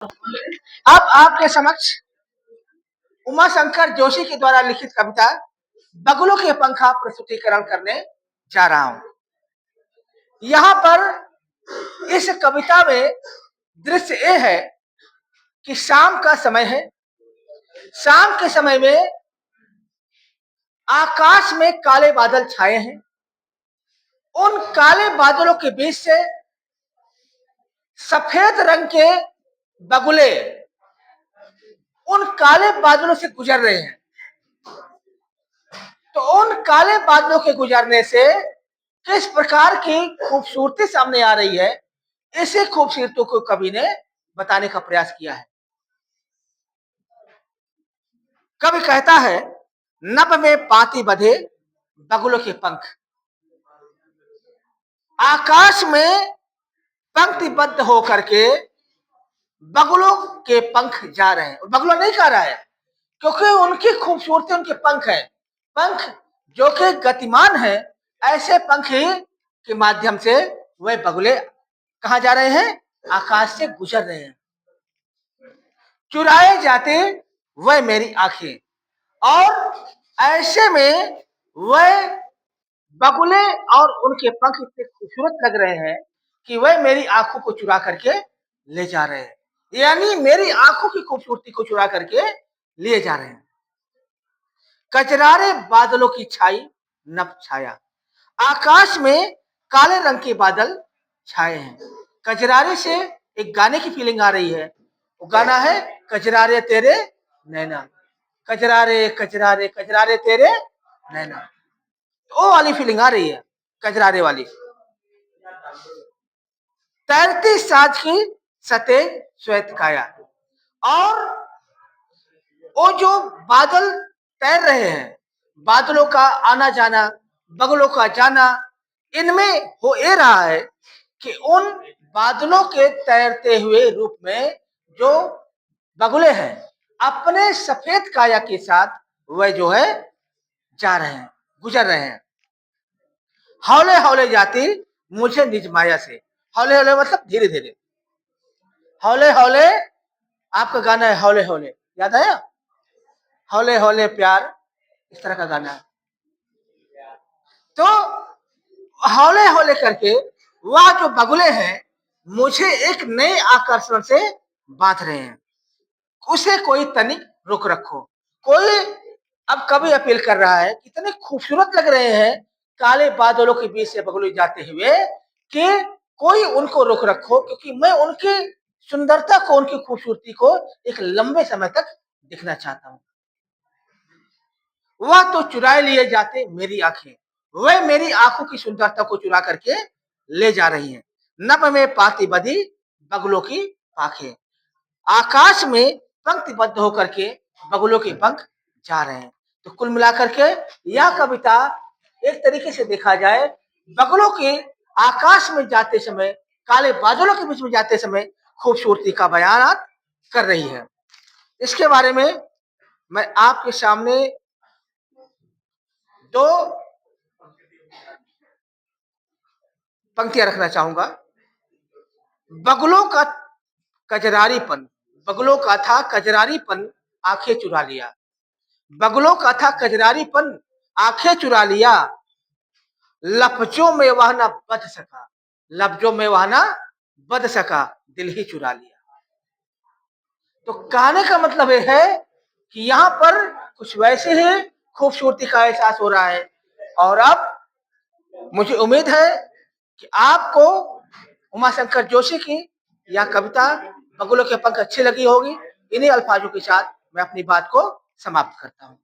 अब आपके समक्ष उमा शंकर जोशी के द्वारा लिखित कविता बगुलों के पंखा प्रस्तुतिकरण करने जा रहा हूं। यहां पर इस कविता में दृश्य ये है कि शाम का समय है। शाम के समय में आकाश में काले बादल छाए हैं। उन काले बादलों के बीच से सफेद रंग के बगुले उन काले बादलों से गुजर रहे हैं। तो उन काले बादलों के गुजरने से किस प्रकार की खूबसूरती सामने आ रही है, इसी खूबसूरती को कवि ने बताने का प्रयास किया है। कवि कहता है, नभ में पाती बंधे बगुलों के पंख। आकाश में पंक्तिबद्ध होकर के बगुलों के पंख जा रहे हैं। बगुला नहीं खा रहा है, क्योंकि उनकी खूबसूरती उनके पंख है। पंख जो कि गतिमान है, ऐसे पंख ही के माध्यम से वह बगुले कहां जा रहे हैं? आकाश से गुजर रहे हैं। चुराए जाते वह मेरी आंखें, और ऐसे में वह बगुले और उनके पंख इतने खूबसूरत लग रहे हैं कि वह मेरी आंखों को चुरा करके ले जा रहे हैं। यानी मेरी आंखों की खूबसूरती को चुरा करके लिए जा रहे हैं। कजरारे बादलों की छाई नभ छाया। आकाश में काले रंग के बादल छाए हैं। कजरारे से एक गाने की फीलिंग आ रही है। वो गाना है, कजरारे तेरे नैना, कजरारे कजरारे कजरारे तेरे नैना। वो वाली फीलिंग आ रही है, कजरारे वाली। तैरती साज की सतेज श्वेत काया। और वो जो बादल तैर रहे हैं, बादलों का आना जाना, बगुलों का जाना, इनमें हो ये रहा है कि उन बादलों के तैरते हुए रूप में जो बगुले हैं, अपने सफेद काया के साथ वह जो है जा रहे हैं, गुजर रहे हैं। हौले हौले जाती मुझे निज माया से। हौले हौले मतलब धीरे धीरे। हौले हौले आपका गाना है, हौले हौले, याद आया? हौले हौले प्यार, इस तरह का गाना है। तो हौले हौले करके वह जो बगुले हैं, मुझे एक नए आकर्षण से बांध रहे हैं। उसे कोई तनिक रोक रखो। कोई अब कवि अपील कर रहा है, कितने खूबसूरत लग रहे हैं काले बादलों के बीच से बगुले जाते हुए, कि कोई उनको रोक रखो, क्योंकि मैं उनकी सुंदरता को, उनकी खूबसूरती को एक लंबे समय तक देखना चाहता हूं। वह तो चुराए लिए जाते मेरी आंखें, वह मेरी आंखों की सुंदरता को चुरा करके ले जा रही हैं। नभ में पाती बंधी बगुलों की पाखें। आकाश में पंक्तिबद्ध होकर के बगुलों के पंख जा रहे हैं। तो कुल मिलाकर के यह कविता एक तरीके से देखा जाए, बगुलों के आकाश में जाते समय, काले बादलों के बीच में जाते समय खूबसूरती का बयान कर रही है। इसके बारे में मैं आपके सामने दो पंक्तियां रखना चाहूंगा। बगुलों का कजरारीपन, बगुलों का था कजरारीपन, आंखें चुरा लिया। बगुलों का था कजरारीपन, आंखें चुरा लिया। लफ्जों में वह ना बच सका, लफ्जों में वह ना बच सका, दिल ही चुरा लिया। तो कहने का मतलब यह है कि यहाँ पर कुछ वैसे ही खूबसूरती का एहसास हो रहा है। और अब मुझे उम्मीद है कि आपको उमा शंकर जोशी की यह कविता बगुलों के पंख अच्छी लगी होगी। इन्हीं अल्फाजों के साथ मैं अपनी बात को समाप्त करता हूँ।